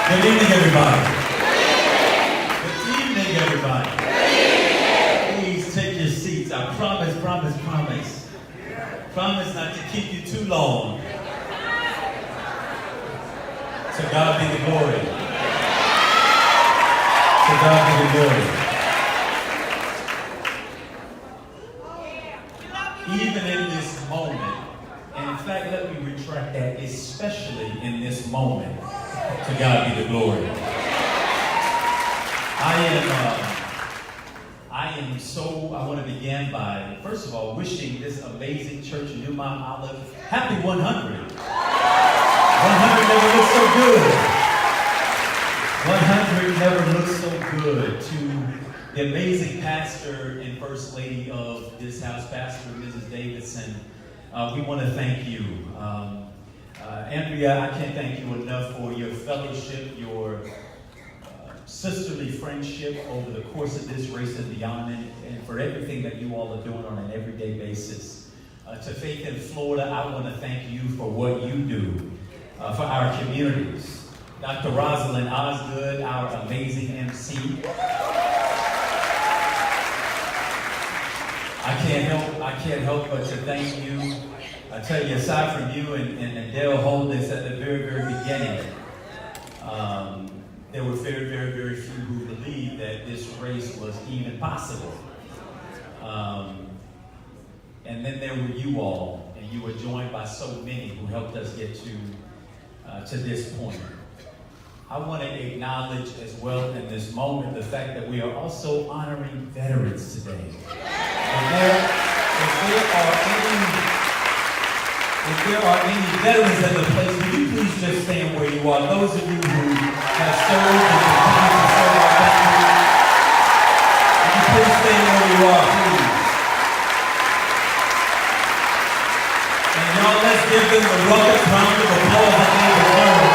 Good evening, everybody. Good evening, everybody. Please take your seats. I promise. Promise not to keep you too long. To God be the glory. To God be the glory. Even in this moment, and in fact, let me retract that, especially in this moment, to God be the glory. I want to begin by, first of all, wishing this amazing church, New Mount Olive, happy 100. 100 never looks so good. 100 never looks so good. To the amazing pastor and first lady of this house, Pastor Mrs. Davidson, we want to thank you. Andrea, I can't thank you enough for your fellowship, your sisterly friendship over the course of this race and beyond, and for everything that you all are doing on an everyday basis. To Faith in Florida, I want to thank you for what you do for our communities. Dr. Rosalind Osgood, our amazing MC. I can't help but to thank you. I tell you, aside from you and Dale Holdings at the very, very beginning, there were very, very, very few who believed that this race was even possible. And then there were you all, and you were joined by so many who helped us get to this point. I want to acknowledge as well in this moment the fact that we are also honoring veterans today. If there are any veterans in the place, would you please just stand where you are? Those of you who have served and continue to serve our country, would you please stand where you are, please? And y'all, let's give them the rugged round of applause that they deserve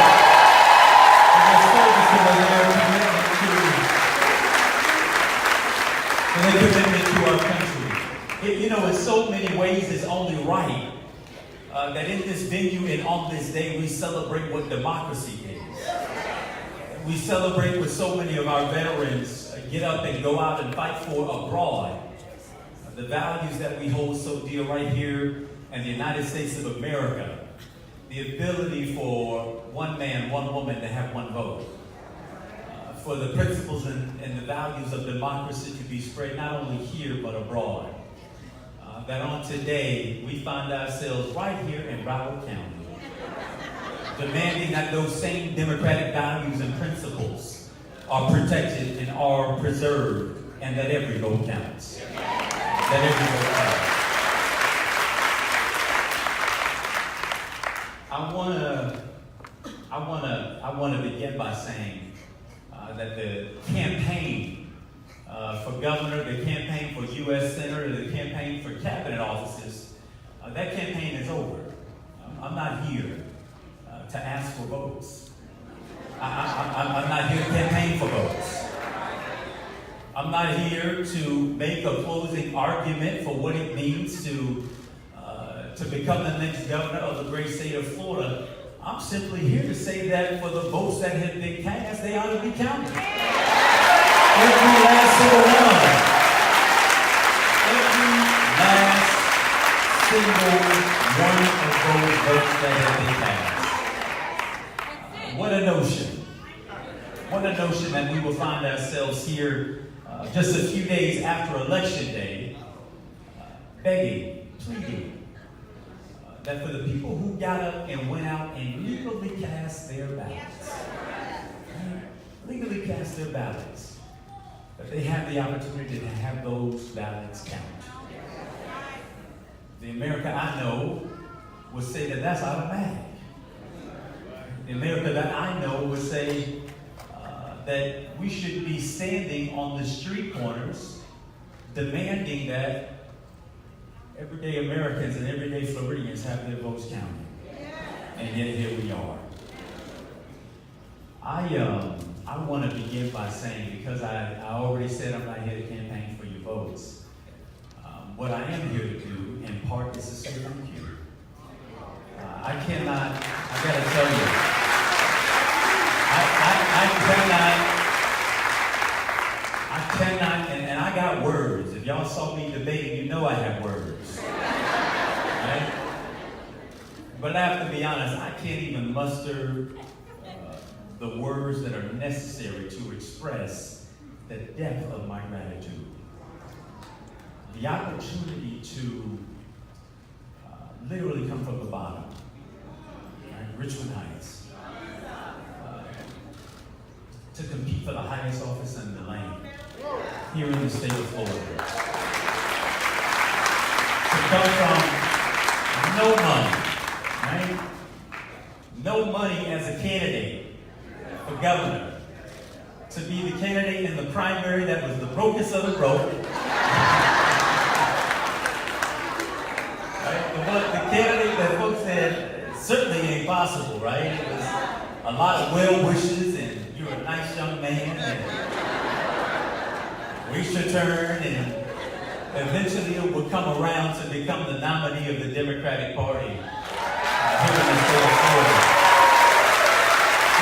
for their service and their commitment to our country. In so many ways, it's only right that in this venue and on this day, we celebrate what democracy is. We celebrate what so many of our veterans get up and go out and fight for abroad. The values that we hold so dear right here in the United States of America. The ability for one man, one woman to have one vote. For the principles and the values of democracy to be spread not only here but abroad. That on today, we find ourselves right here in Broward County, demanding that those same democratic values and principles are protected and are preserved, and that every vote counts. That every vote counts. I want to begin by saying that the campaign for governor, the campaign for U.S. Senator, the campaign for cabinet offices, that campaign is over. I'm not here to ask for votes. I'm not here to campaign for votes. I'm not here to make a closing argument for what it means to become the next governor of the great state of Florida. I'm simply here to say that for the votes that have been cast, they ought to be counted. Every last single one. Every last single one of those votes that have been cast. What a notion. What a notion that we will find ourselves here just a few days after Election Day, begging, pleading, that for the people who got up and went out and legally cast their ballots, that they have the opportunity to have those ballots counted. The America I know would say that that's automatic. The America that I know would say that we should be standing on the street corners demanding that everyday Americans and everyday Floridians have their votes counted. And yet here we are. I want to begin by saying, because I already said I'm not here to campaign for your votes, what I am here to do, in part, is to say thank you. I gotta tell you, me debating, you know I have words. Right? But I have to be honest, I can't even muster the words that are necessary to express the depth of my gratitude. The opportunity to literally come from the bottom, right? Richmond Heights, to compete for the highest office in the land here in the state of Florida. To come from no money, right? No money as a candidate for governor, to be the candidate in the primary that was the brokest of the broke. Right? The candidate that folks said certainly ain't possible, right? It was a lot of well wishes, and you're a nice young man, and waste your turn, and eventually it would come around to become the nominee of the Democratic Party here in the state of Florida.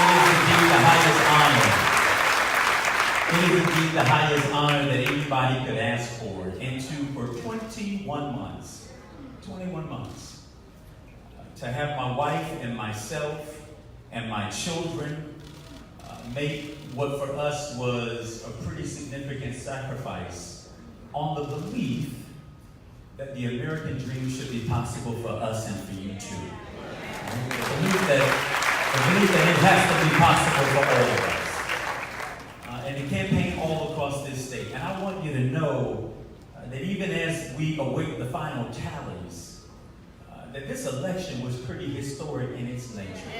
It is indeed the highest honor. It is indeed the highest honor that anybody could ask for. And for 21 months, to have my wife and myself and my children make what for us was a pretty significant sacrifice on the belief that the American dream should be possible for us and for you too. The belief that it has to be possible for all of us. And the campaign all across this state. And I want you to know that even as we await the final tallies, that this election was pretty historic in its nature.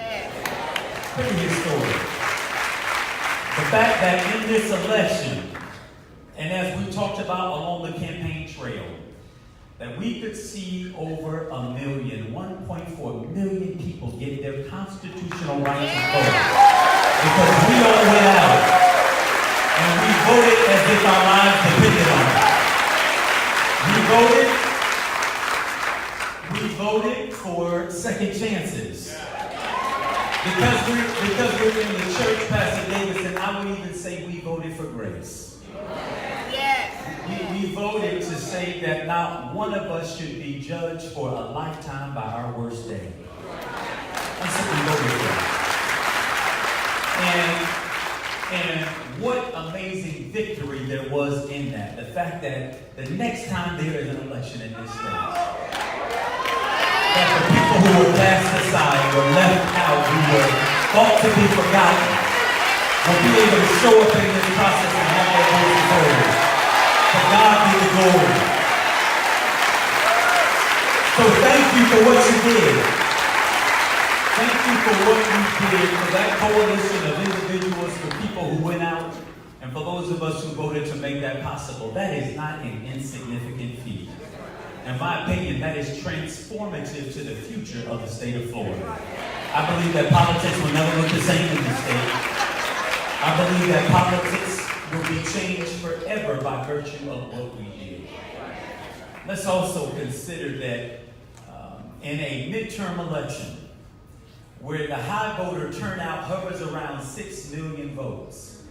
Pretty historic. The fact that in this election, and as we talked about along the campaign trail, that we could see over 1.4 million people get their constitutional right to vote. Because we all went out and we voted as if our lives depended on it. We voted for second chances. Because we're in the church, Pastor Davis, and I would even say we voted for grace. We voted to say that not one of us should be judged for a lifetime by our worst day. That's what we voted for. And what amazing victory there was in that. The fact that the next time there is an election in this state, that the people who were cast aside, were left out, who were thought to be forgotten, will be able to show up in this process and have their voices heard. To God be the glory. So thank you for what you did. Thank you for what you did, for that coalition of individuals, for people who went out, and for those of us who voted to make that possible. That is not an insignificant feat. In my opinion, that is transformative to the future of the state of Florida. I believe that politics will never look the same in this state. I believe that politics will be changed forever by virtue of what we did. Let's also consider that in a midterm election, where the high voter turnout hovers around 6 million votes,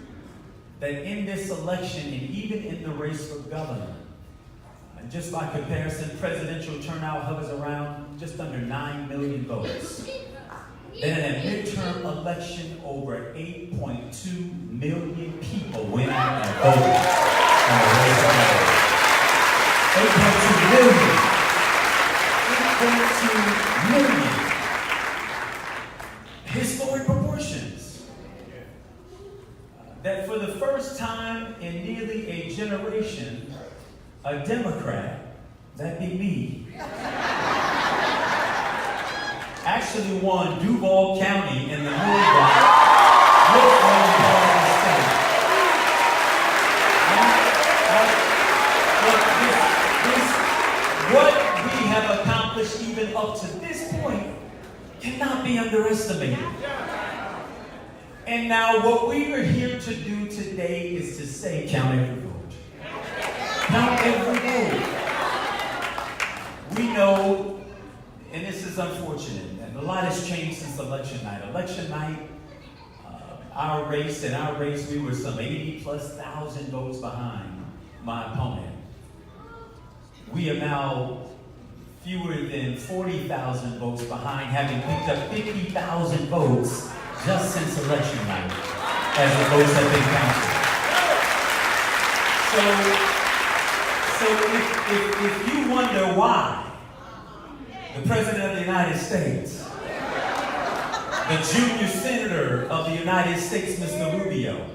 that in this election and even in the race for governor, just by comparison, presidential turnout hovers around just under 9 million votes. Then in a midterm election, over 8.2 million people went out and voted on the race for governor. 8.2 million. 8.2 million. Historic proportions. That for the first time in nearly a generation, a Democrat, that'd be me, actually won Duval County in the Louisville part of the state. What we have accomplished even up to this point cannot be underestimated. And now what we are here to do today is to say, count every vote. Count every vote. We know, and this is unfortunate, and a lot has changed since election night. Election night, our race, we were some 80,000+ votes behind my opponent. We are now fewer than 40,000 votes behind, having picked up 50,000 votes just since election night, as the votes have been counted. So if you wonder why the President of the United States, the junior senator of the United States, Mr. Rubio,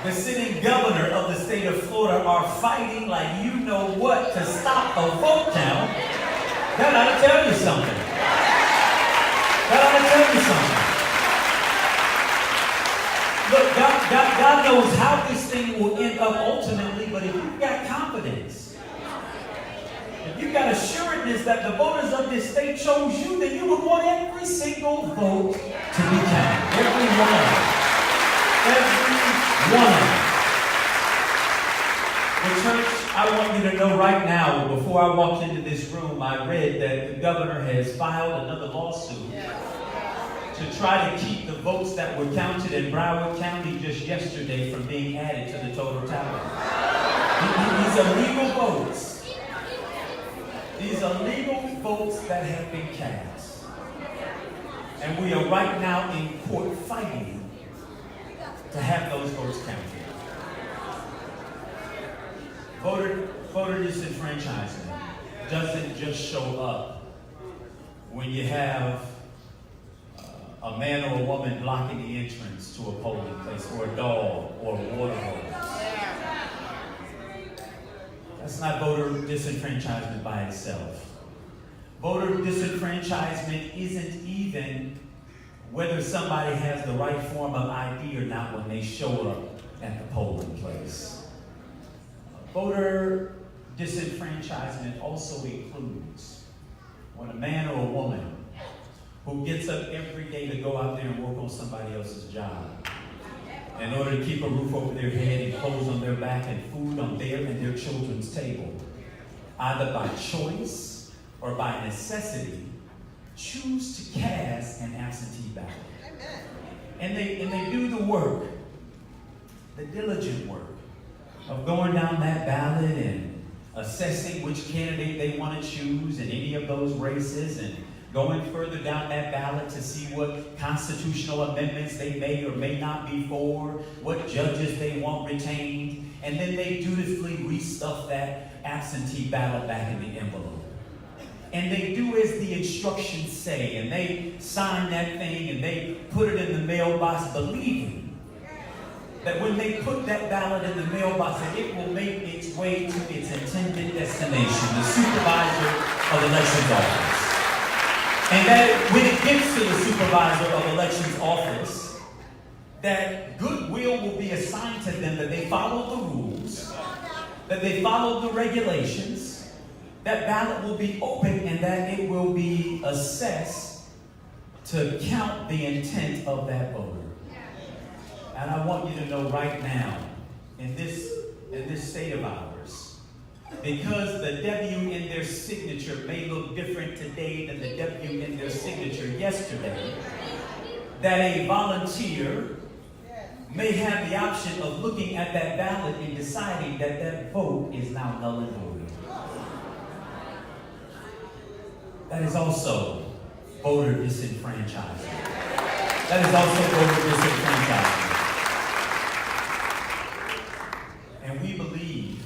the sitting governor of the state of Florida are fighting like you know what to stop a vote count, that ought to tell you something. That ought to tell you something. Look, God knows how this thing will end up ultimately, but if you've got confidence, if you've got assuredness that the voters of this state chose you, then you would want every single vote to be counted. Every one of them. Every one of them. The church, I want you to know right now, before I walked into this room, I read that the governor has filed another lawsuit to try to keep the votes that were counted in Broward County just yesterday from being added to the total tally. These are legal votes. These are legal votes that have been cast. And we are right now in court fighting to have those votes counted. Voter disenfranchisement doesn't just show up when you have a man or a woman blocking the entrance to a polling place, or a dog, or a water hose. That's not voter disenfranchisement by itself. Voter disenfranchisement isn't even whether somebody has the right form of ID or not when they show up at the polling place. Voter disenfranchisement also includes when a man or a woman who gets up every day to go out there and work on somebody else's job in order to keep a roof over their head and clothes on their back and food on their and their children's table, either by choice or by necessity, choose to cast an absentee ballot. And they do the work, the diligent work, of going down that ballot and assessing which candidate they want to choose in any of those races, and going further down that ballot to see what constitutional amendments they may or may not be for, what judges they want retained, and then they dutifully restuff that absentee ballot back in the envelope. And they do as the instructions say, and they sign that thing and they put it in the mailbox, believing that when they put that ballot in the mailbox, that it will make its way to its intended destination, the supervisor of elections office. And that when it gets to the supervisor of elections office, that goodwill will be assigned to them, that they follow the rules, that they follow the regulations, that ballot will be open, and that it will be assessed to count the intent of that voter. And I want you to know right now, in this state of ours, because the W in their signature may look different today than the W in their signature yesterday, that a volunteer may have the option of looking at that ballot and deciding that that vote is now null and void. That is also voter disenfranchisement. That is also voter disenfranchisement. And we believe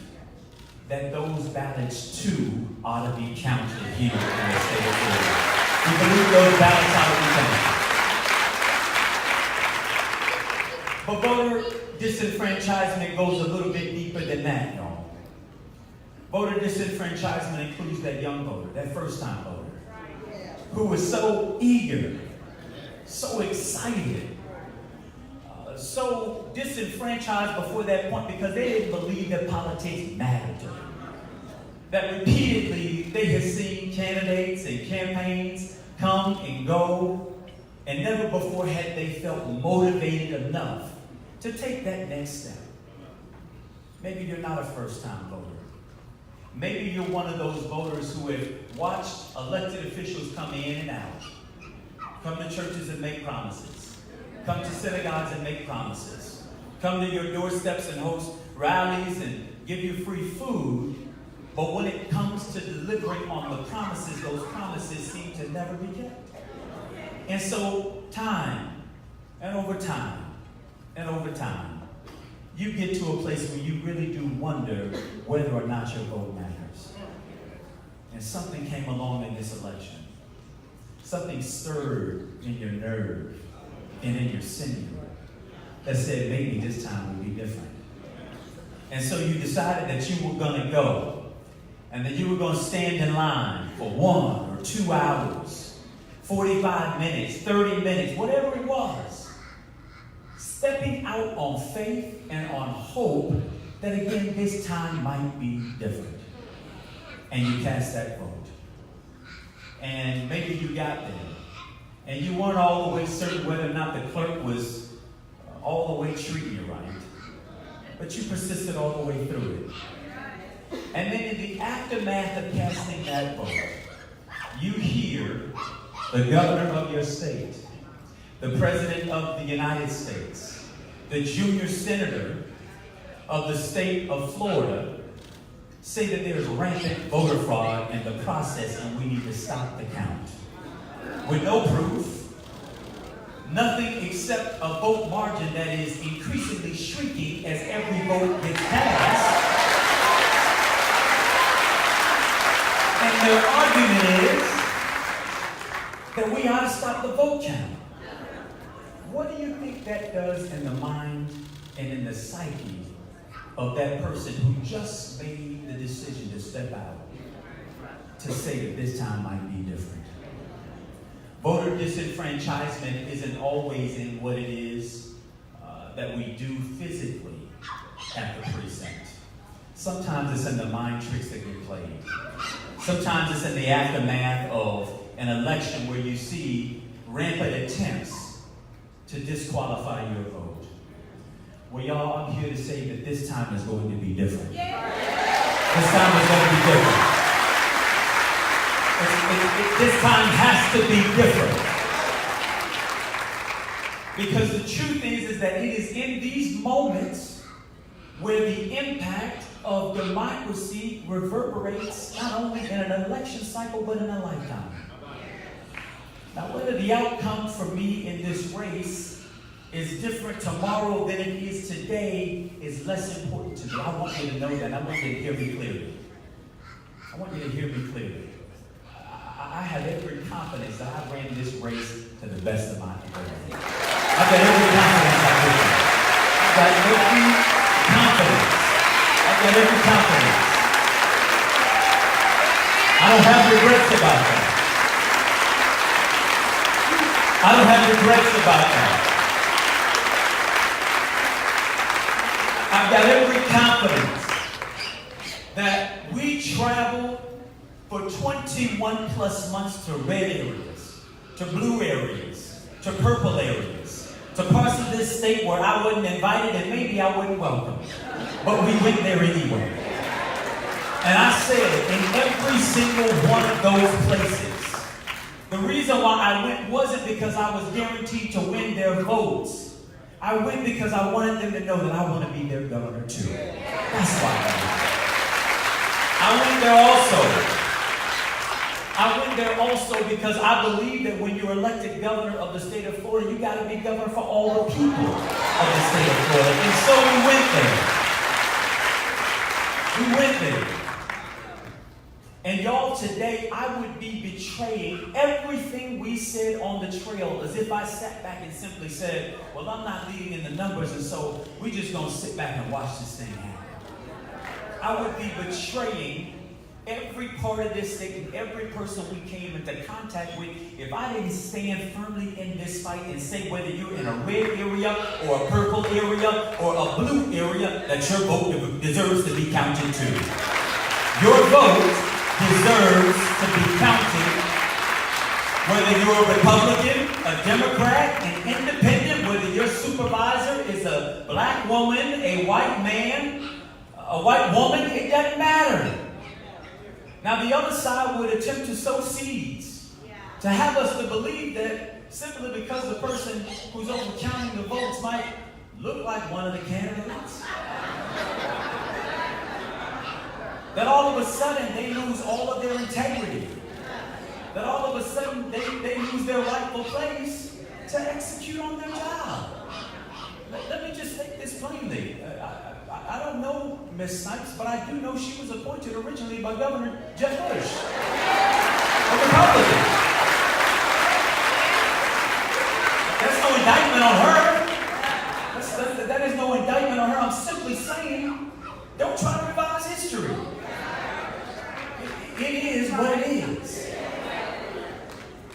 that those ballots too ought to be counted here in the state of Florida. We believe those ballots ought to be counted. But voter disenfranchisement goes a little bit deeper than that, y'all. Voter disenfranchisement includes that young voter, that first-time voter, who was so eager, so excited, so disenfranchised before that point because they didn't believe that politics mattered to them. That repeatedly they had seen candidates and campaigns come and go, and never before had they felt motivated enough to take that next step. Maybe you're not a first-time voter. Maybe you're one of those voters who have watched elected officials come in and out, come to churches and make promises, come to synagogues and make promises, come to your doorsteps and host rallies and give you free food, But when it comes to delivering on the promises, those promises seem to never be kept. And so time, and over time, you get to a place where you really do wonder whether or not your vote matters. And something came along in this election. Something stirred in your nerve and in your sinew that said maybe this time will be different. And so you decided that you were going to go and that you were going to stand in line for 1 or 2 hours, 45 minutes, 30 minutes, whatever it was. Stepping out on faith and on hope that again this time might be different. And you cast that vote. And maybe you got there. And you weren't all the way certain whether or not the clerk was all the way treating you right. But you persisted all the way through it. And then in the aftermath of casting that vote, you hear the governor of your state, the president of the United States, the junior senator of the state of Florida say that there is rampant voter fraud in the process and we need to stop the count. With no proof, nothing except a vote margin that is increasingly shrinking as every vote gets passed. And their argument is that we ought to stop the vote count. What do you think that does in the mind and in the psyche of that person who just made the decision to step out to say that this time might be different? Voter disenfranchisement isn't always in what it is that we do physically at the precinct. Sometimes it's in the mind tricks that get played. Sometimes it's in the aftermath of an election where you see rampant attempts to disqualify your vote. Well, y'all, I'm here to say that this time is going to be different. This time is going to be different. This time has to be different. Because the truth is that it is in these moments where the impact of democracy reverberates not only in an election cycle, but in a lifetime. Now, whether the outcome for me in this race is different tomorrow than it is today is less important to me. I want you to know that. I want you to hear me clearly. I want you to hear me clearly. I have every confidence that I ran this race to the best of my ability. I've got every confidence I did. I've got every confidence. I've got every confidence. I don't have regrets about that. I don't have regrets about that. I've got every confidence that we traveled for 21 plus months to red areas, to blue areas, to purple areas, to parts of this state where I wasn't invited and maybe I wasn't welcome. But we went there anyway. And I said, in every single one of those places, the reason why I went wasn't because I was guaranteed to win their votes. I went because I wanted them to know that I want to be their governor too. That's why I went there also because I believe that when you're elected governor of the state of Florida, you got to be governor for all the people of the state of Florida. And so we went there. We went there. And y'all, today I would be betraying everything we said on the trail as if I sat back and simply said, well, I'm not leading in the numbers, and so we're just going to sit back and watch this thing happen. I would be betraying every part of this thing, every person we came into contact with, if I didn't stand firmly in this fight and say whether you're in a red area or a purple area or a blue area, that your vote deserves to be counted too. Your vote deserves to be counted, whether you're a Republican, a Democrat, an independent, whether your supervisor is a black woman, a white man, a white woman, it doesn't matter. Now the other side would attempt to sow seeds to have us to believe that simply because the person who's over counting the votes might look like one of the candidates, That all of a sudden they lose all of their integrity. That all of a sudden they lose their rightful place to execute on their job. Let me just state this plainly. I don't know Miss Snipes, but I do know she was appointed originally by Governor Jeb Bush, a Republican. That's no indictment on her. That is no indictment on her. I'm simply saying, don't try to revise history. It is what it is.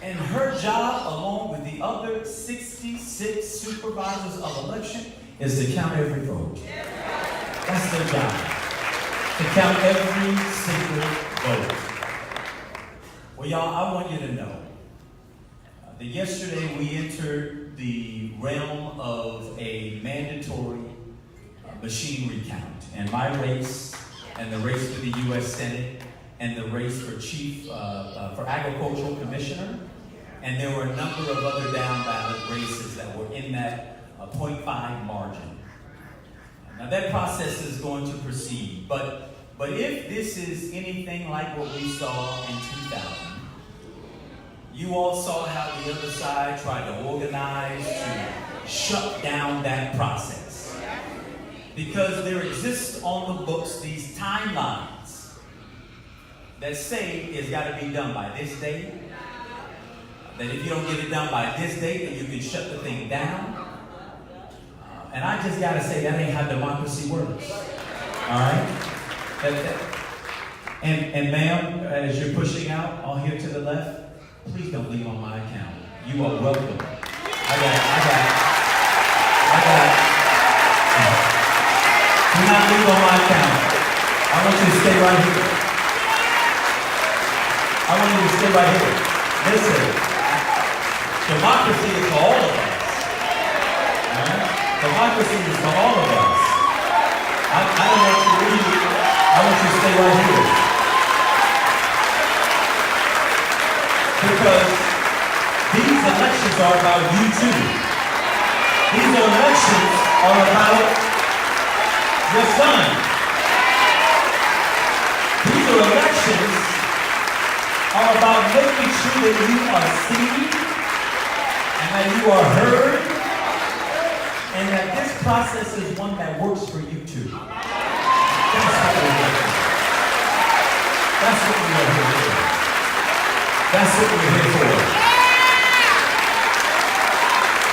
And her job, along with the other 66 supervisors of election, is to count every vote. That's their job. To count every single vote. Well, y'all, I want you to know that yesterday we entered the realm of a mandatory machine recount. And my race, and the race for the U.S. Senate, and the race for for agricultural commissioner, and there were a number of other down ballot races that were in that 0.5 margin. Now that process is going to proceed, but if this is anything like what we saw in 2000, you all saw how the other side tried to organize to shut down that process. Because there exists on the books these timelines that say it's got to be done by this date. That if you don't get it done by this date, then you can shut the thing down. And I just got to say, that ain't how democracy works. All right? And ma'am, as you're pushing out, all here to the left, please don't leave on my account. You are welcome. I got it. Do not leave on my account. I want you to stay right here. I want you to stay right here. Listen, democracy is for all of us. All right? Democracy is for all of us. I don't want you to leave. I want you to stay right here. Because these elections are about you too. These elections are about your son. These elections are about making sure that you are seen and that you are heard and that this process is one that works for you too. That's what we're here for. That's what we're here for. That's what we're here for.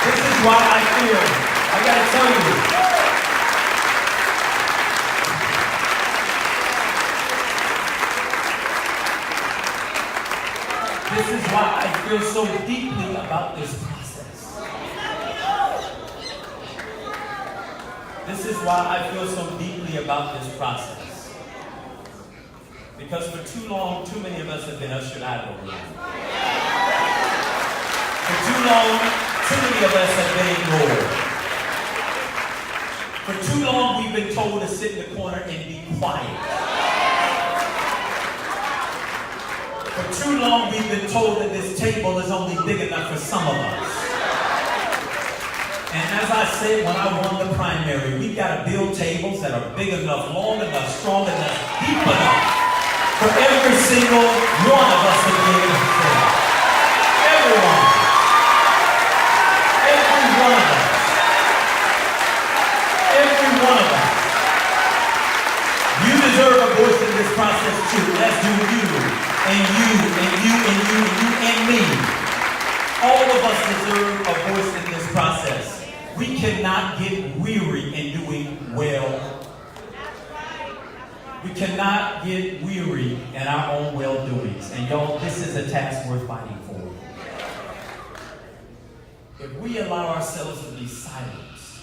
This is why I feel, I gotta tell you, this is why I feel so deeply about this process. This is why I feel so deeply about this process. Because for too long, too many of us have been ushered out of the room. For too long, too many of us have been ignored. For too long, we've been told to sit in the corner and be quiet. For too long, we've been told that this table is only big enough for some of us. And as I said when I won the primary, we've got to build tables that are big enough, long enough, strong enough, deep enough for every single one of us to be able to sit. Everyone. Every one of us. Every one of us. You deserve a voice in this process too, as do you, and you, and you, and you, and you, and me. All of us deserve a voice in this process. We cannot get weary in doing well. We cannot get weary in our own well-doings. And y'all, this is a task worth fighting for. If we allow ourselves to be silenced,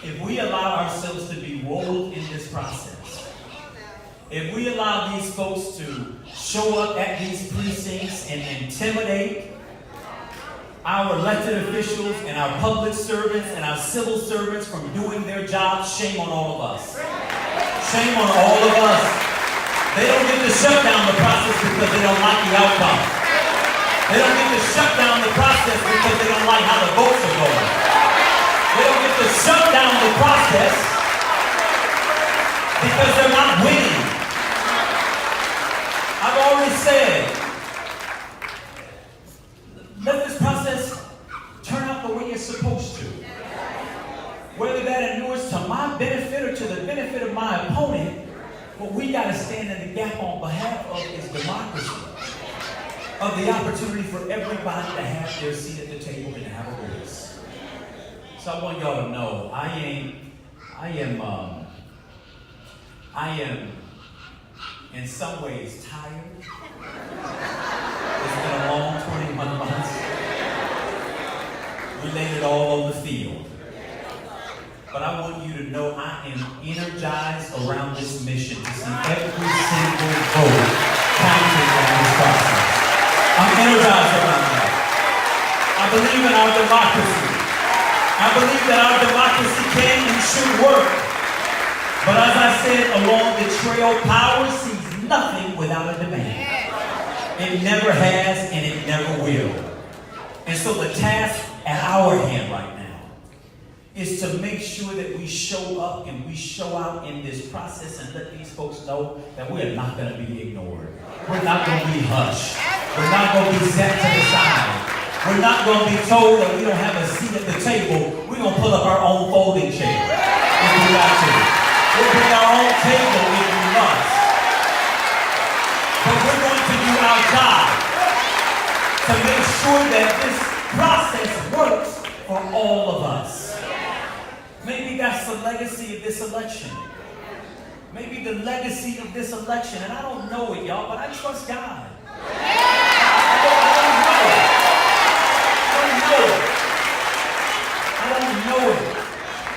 if we allow ourselves to be rolled in this process, if we allow these folks to show up at these precincts and intimidate our elected officials and our public servants and our civil servants from doing their jobs, shame on all of us. Shame on all of us. They don't get to shut down the process because they don't like the outcome. They don't get to shut down the process because they don't like how the votes are going. They don't get to shut down the process because they're not winning. always said, let this process turn out the way it's supposed to. Whether that endures to my benefit or to the benefit of my opponent, what we got to stand in the gap on behalf of is democracy. Of the opportunity for everybody to have their seat at the table and have a voice. So I want y'all to know, I am in some ways tired. It's been a long 21 months. We laid it all on the field. But I want you to know I am energized around this mission to see every single vote counted in this process. I'm energized around that. I believe in our democracy. I believe that our democracy can and should work. But as I said, along the trail, power sees nothing without a demand. It never has and it never will. And so the task at our hand right now is to make sure that we show up and we show out in this process and let these folks know that we are not going to be ignored. We're not going to be hushed. We're not going to be set to the side. We're not going to be told that we don't have a seat at the table. We're going to pull up our own folding chair if we got to. We'll bring our own table if we must. But we're going to do our job to make sure that this process works for all of us. Maybe that's the legacy of this election. Maybe the legacy of this election, and I don't know it, y'all, but I trust God.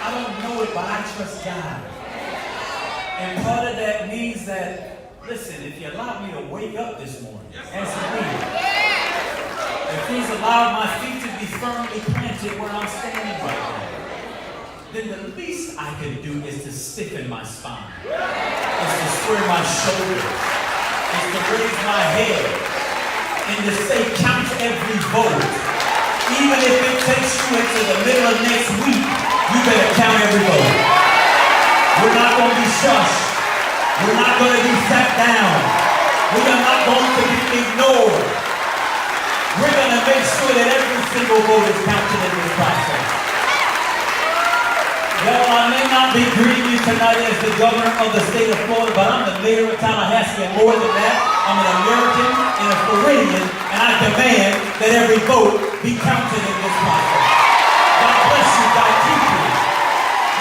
I don't know it, but I trust God. And part of that means that, listen, if you allow me to wake up this morning, as a leader, if He's allowed my feet to be firmly planted where I'm standing right now, then the least I can do is to stiffen my spine, is to square my shoulders, is to raise my head, and to say, count every vote. Even if it takes you into the middle of next week, you better count every vote. We're not going to be shushed. We're not going to be sat down. We are not going to be ignored. We're going to make sure that every single vote is counted in this process. Well, I may not be greeting you tonight as the governor of the state of Florida, but I'm the mayor of Tallahassee, and more than that, I'm an American and a Floridian, and I demand that every vote be counted in this process. God bless you, God keep you.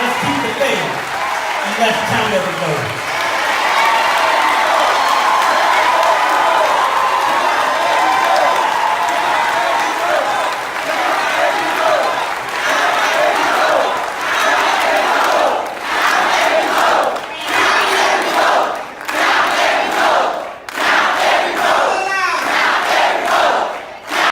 Let's keep the faith, and let's count every vote.